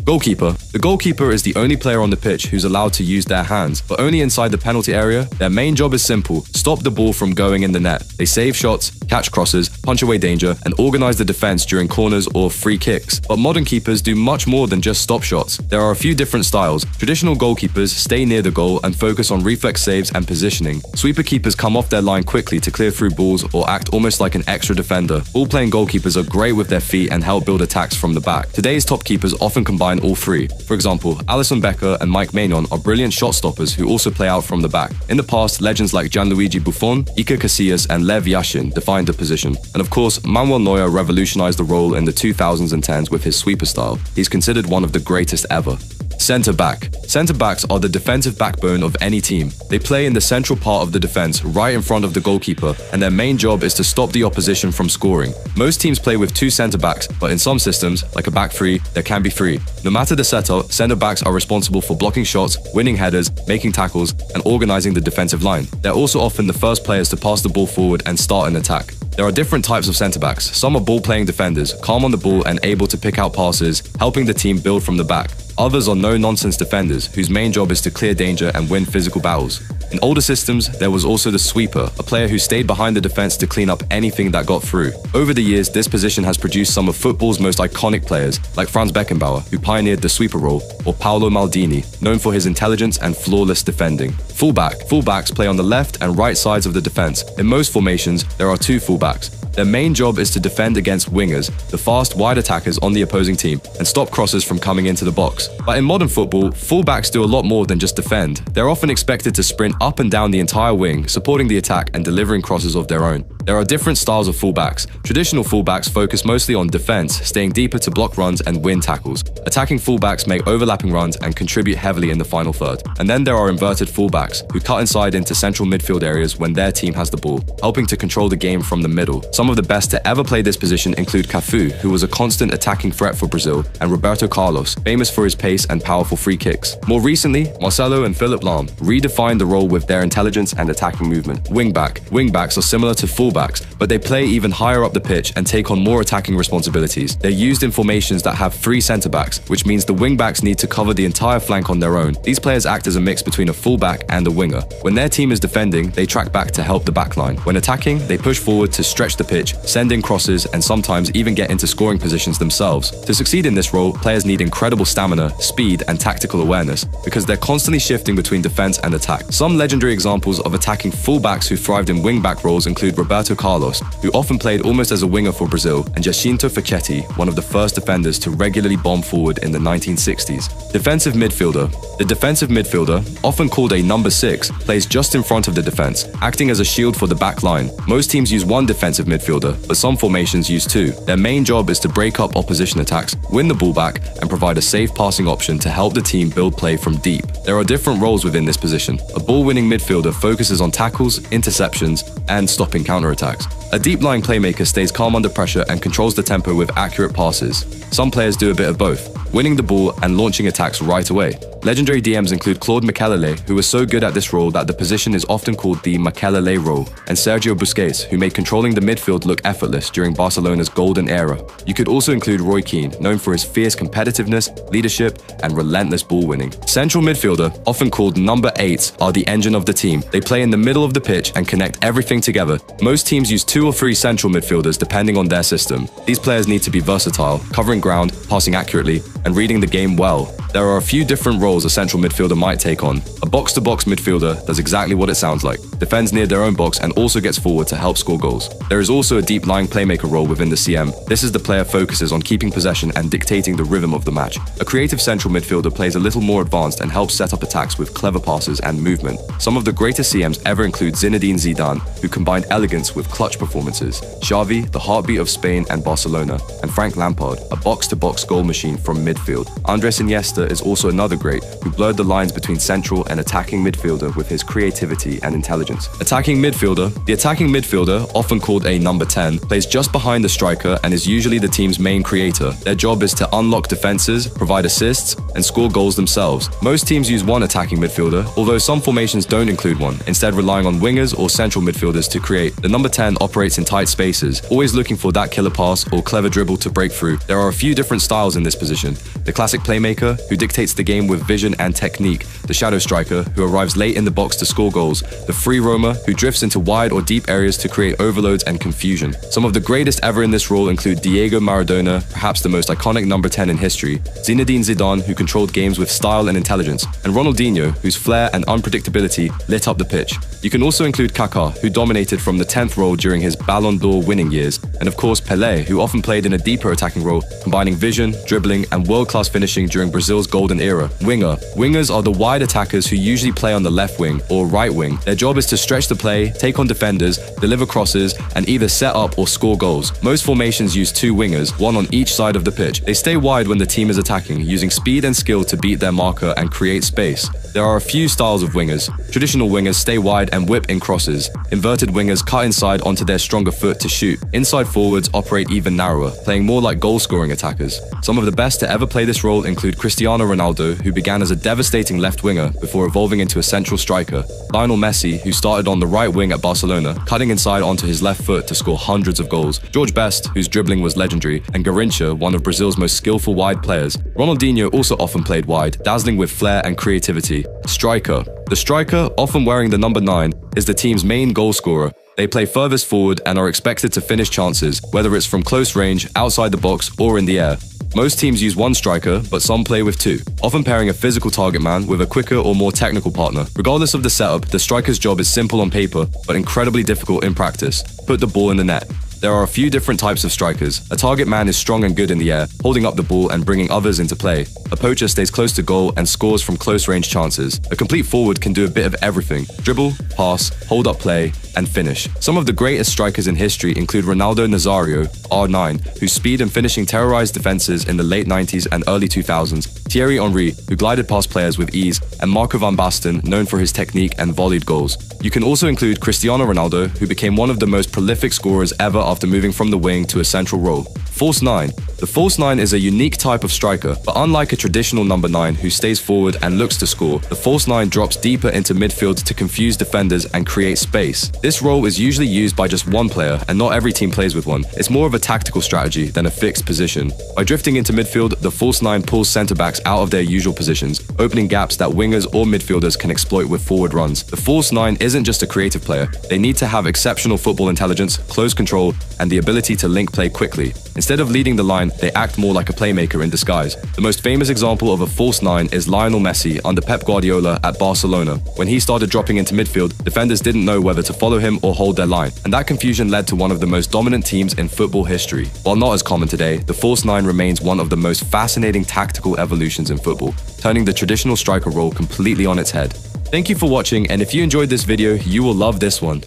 Goalkeeper. The goalkeeper is the only player on the pitch who's allowed to use their hands, but only inside the penalty area. Their main job is simple: stop the ball from going in the net. They save shots, catch crosses, punch away danger, and organize the defense during corners or free kicks. But modern keepers do much more than just stop shots. There are a few different styles. Traditional goalkeepers stay near the goal and focus on reflex saves and positioning. Sweeper keepers come off their line quickly to clear through balls or act almost like an extra defender. Ball-playing goalkeepers are great with their feet and help build attacks from the back. Today's top keepers often combine all three. For example, Alisson Becker and Mike Maignan are brilliant shot stoppers who also play out from the back. In the past, legends like Gianluigi Buffon, Iker Casillas, and Lev Yashin defined the position. And of course, Manuel Neuer revolutionized the role in the 2000s and 10s with his sweeper style. He's considered one of the greatest ever. Centre back. Centre backs are the defensive backbone of any team. They play in the central part of the defense, right in front of the goalkeeper, and their main job is to stop the opposition from scoring. Most teams play with two centre backs, but in some systems, like a back three, there can be three. No matter the setup, centre backs are responsible for blocking shots, winning headers, making tackles, and organizing the defensive line. They're also often the first players to pass the ball forward and start an attack. There are different types of centre-backs. Some are ball-playing defenders, calm on the ball and able to pick out passes, helping the team build from the back. Others are no-nonsense defenders, whose main job is to clear danger and win physical battles. In older systems, there was also the sweeper, a player who stayed behind the defense to clean up anything that got through. Over the years, this position has produced some of football's most iconic players, like Franz Beckenbauer, who pioneered the sweeper role, or Paolo Maldini, known for his intelligence and flawless defending. Fullback. Fullbacks play on the left and right sides of the defense. In most formations, there are two fullbacks. Their main job is to defend against wingers, the fast, wide attackers on the opposing team, and stop crosses from coming into the box. But in modern football, fullbacks do a lot more than just defend. They're often expected to sprint up and down the entire wing, supporting the attack and delivering crosses of their own. There are different styles of fullbacks. Traditional fullbacks focus mostly on defense, staying deeper to block runs and win tackles. Attacking fullbacks make overlapping runs and contribute heavily in the final third. And then there are inverted fullbacks, who cut inside into central midfield areas when their team has the ball, helping to control the game from the middle. Some of the best to ever play this position include Cafu, who was a constant attacking threat for Brazil, and Roberto Carlos, famous for his pace and powerful free kicks. More recently, Marcelo and Philipp Lahm redefined the role with their intelligence and attacking movement. Wingback. Wingbacks are similar to fullbacks, but they play even higher up the pitch and take on more attacking responsibilities. They're used in formations that have three centre-backs, which means the wingbacks need to cover the entire flank on their own. These players act as a mix between a fullback and a winger. When their team is defending, they track back to help the backline. When attacking, they push forward to stretch the pitch, send in crosses, and sometimes even get into scoring positions themselves. To succeed in this role, players need incredible stamina, speed, and tactical awareness, because they're constantly shifting between defense and attack. Some legendary examples of attacking fullbacks who thrived in wingback roles include Roberto Carlos, who often played almost as a winger for Brazil, and Jacinto Facchetti, one of the first defenders to regularly bomb forward in the 1960s. Defensive midfielder. The defensive midfielder, often called a number 6, plays just in front of the defense, acting as a shield for the back line. Most teams use one defensive midfielder, but some formations use two. Their main job is to break up opposition attacks, win the ball back, and provide a safe passing option to help the team build play from deep. There are different roles within this position. A ball-winning midfielder focuses on tackles, interceptions, and stopping counterattacks. A deep-lying playmaker stays calm under pressure and controls the tempo with accurate passes. Some players do a bit of both, winning the ball and launching attacks right away. Legendary DMs include Claude Makelele, who was so good at this role that the position is often called the Makelele role, and Sergio Busquets, who made controlling the midfield look effortless during Barcelona's golden era. You could also include Roy Keane, known for his fierce competitiveness, leadership, and relentless ball winning. Central midfielder, often called number 8s, are the engine of the team. They play in the middle of the pitch and connect everything together. Most teams use 2 or 3 central midfielders depending on their system. These players need to be versatile, covering ground, passing accurately, and reading the game well. There are a few different roles a central midfielder might take on. A box-to-box midfielder does exactly what it sounds like, defends near their own box and also gets forward to help score goals. There is also a deep-lying playmaker role within the CM. This is the player focuses on keeping possession and dictating the rhythm of the match. A creative central midfielder plays a little more advanced and helps set up attacks with clever passes and movement. Some of the greatest CMs ever include Zinedine Zidane, who combined elegance with clutch performances, Xavi, the heartbeat of Spain and Barcelona, and Frank Lampard, a box-to-box goal machine from midfield. Andres Iniesta, Iniesta is also another great, who blurred the lines between central and attacking midfielder with his creativity and intelligence. Attacking midfielder. The attacking midfielder, often called a number 10, plays just behind the striker and is usually the team's main creator. Their job is to unlock defenses, provide assists, and score goals themselves. Most teams use one attacking midfielder, although some formations don't include one, instead relying on wingers or central midfielders to create. The number 10 operates in tight spaces, always looking for that killer pass or clever dribble to break through. There are a few different styles in this position. The classic playmaker, who dictates the game with vision and technique. The shadow striker, who arrives late in the box to score goals. The free roamer, who drifts into wide or deep areas to create overloads and confusion. Some of the greatest ever in this role include Diego Maradona, perhaps the most iconic number 10 in history, Zinedine Zidane, who controlled games with style and intelligence, and Ronaldinho, whose flair and unpredictability lit up the pitch. You can also include Kaká, who dominated from the 10th role during his Ballon d'Or winning years, and of course Pelé, who often played in a deeper attacking role, combining vision, dribbling, and world-class finishing during Brazil's golden era. Winger. Wingers are the wide attackers who usually play on the left wing or right wing. Their job is to stretch the play, take on defenders, deliver crosses, and either set up or score goals. Most formations use two wingers, one on each side of the pitch. They stay wide when the team is attacking, using speed and skill to beat their marker and create space. There are a few styles of wingers. Traditional wingers stay wide and whip in crosses. Inverted wingers cut inside onto their stronger foot to shoot. Inside forwards operate even narrower, playing more like goal-scoring attackers. Some of the best to ever play this role include Cristiano Ronaldo, who began as a devastating left winger before evolving into a central striker. Lionel Messi, who started on the right wing at Barcelona, cutting inside onto his left foot to score hundreds of goals. George Best, whose dribbling was legendary, and Garrincha, one of Brazil's most skillful wide players. Ronaldinho also often played wide, dazzling with flair and creativity. Striker. The striker, often wearing the number 9, is the team's main goal scorer. They play furthest forward and are expected to finish chances, whether it's from close range, outside the box, or in the air. Most teams use one striker, but some play with two, often pairing a physical target man with a quicker or more technical partner. Regardless of the setup, the striker's job is simple on paper, but incredibly difficult in practice. Put the ball in the net. There are a few different types of strikers. A target man is strong and good in the air, holding up the ball and bringing others into play. A poacher stays close to goal and scores from close-range chances. A complete forward can do a bit of everything: dribble, pass, hold up play, and finish. Some of the greatest strikers in history include Ronaldo Nazario, R9, whose speed and finishing terrorized defenses in the late 90s and early 2000s, Thierry Henry, who glided past players with ease, and Marco van Basten, known for his technique and volleyed goals. You can also include Cristiano Ronaldo, who became one of the most prolific scorers ever after moving from the wing to a central role. False 9. The false 9 is a unique type of striker, but unlike a traditional number 9 who stays forward and looks to score, the false 9 drops deeper into midfield to confuse defenders and create space. This role is usually used by just one player, and not every team plays with one. It's more of a tactical strategy than a fixed position. By drifting into midfield, the false 9 pulls centre-backs out of their usual positions, opening gaps that wingers or midfielders can exploit with forward runs. The false 9 isn't just a creative player. They need to have exceptional football intelligence, close control, and the ability to link play quickly. Instead of leading the line, they act more like a playmaker in disguise. The most famous example of a false 9 is Lionel Messi under Pep Guardiola at Barcelona. When he started dropping into midfield, defenders didn't know whether to follow him or hold their line, and that confusion led to one of the most dominant teams in football history. While not as common today, the false 9 remains one of the most fascinating tactical evolutions in football, turning the traditional striker role completely on its head. Thank you for watching, and if you enjoyed this video, you will love this one.